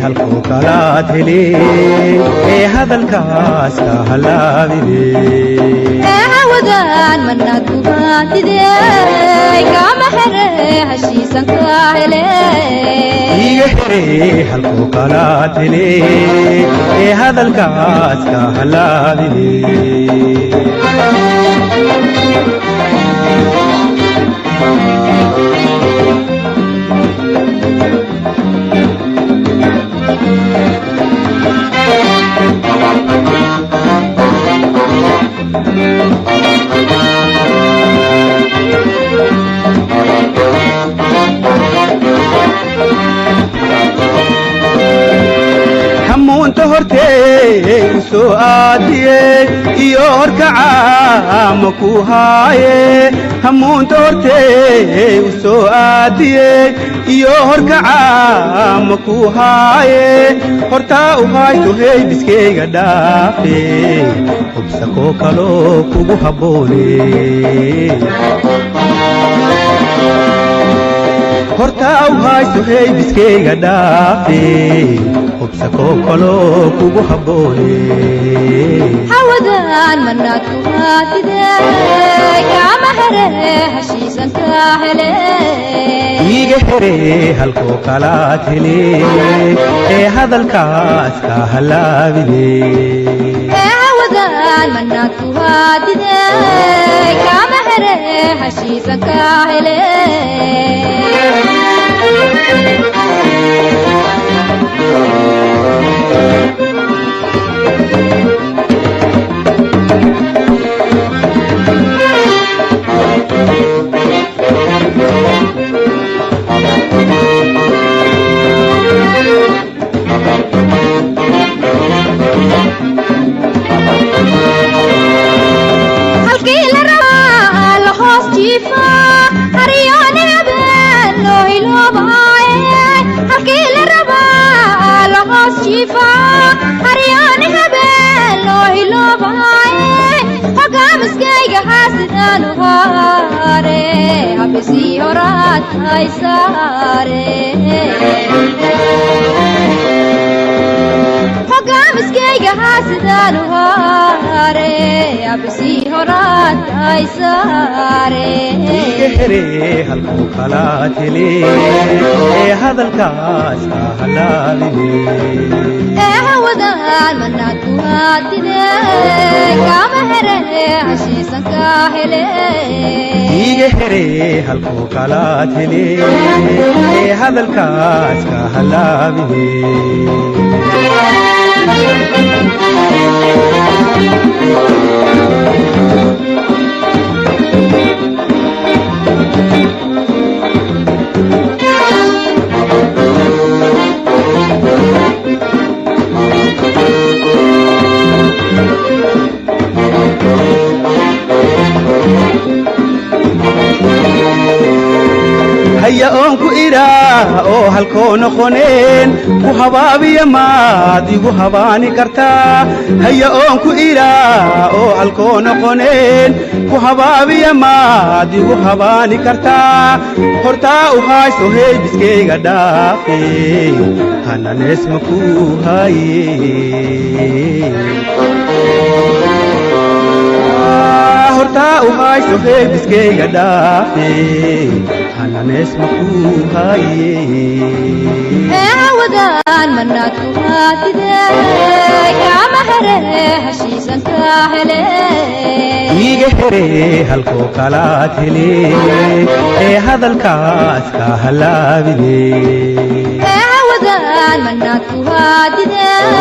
halkuu kala tili hadalkaas ka halaabine hawadaan manad kubaatidey kama xere hashiisan ka hele iga xere halkuu kala tili hadalkaas ka halaabine همون تهرتي سؤادي يوركع مكوهاي همون تهرتي سؤادي يوركع مكوهاي هرتا وهاي تهي بسكي غدافي وبسكو كالو كوبو هبوني هرتا وهاي تهي بسكي غدافي وبسكو كالو كوبو هبوني hawadaan manad kubaatidey kama xere hashiisan ka hele iga xere halkuu kala tili hadalkaas ka halaabine hawadaan manad kubaatidey kama xere hashiisan ka hele habisi horaad ay saare hogaamiskayga haasidaan hare habisi horaad ay saare iga xere halkuu kala tili hadalkaas ka halaabine hawadaan manad kubaatidey kama xere hashiisan ka hele iga xere halkuu kala tili hadalkaas ka halaabine هيا أنكو إيرا أو هالكون خونين وهبابي مادي وهباني كرتا هيا أنكو إيرا أو هالكون خونين وهبابي مادي وهباني كرتا هرتا وهاي سوهي بسكي غدافي هانا نسمكو هاي هرتا وهاي سوهي بسكي غدافي أنا نسمكو هاي manaad ku haatidee kama here heshiisan ka hele iiga here halkoo kalaad hele ee hadalkaas ka halaabide hawadaan manaad ku haatidee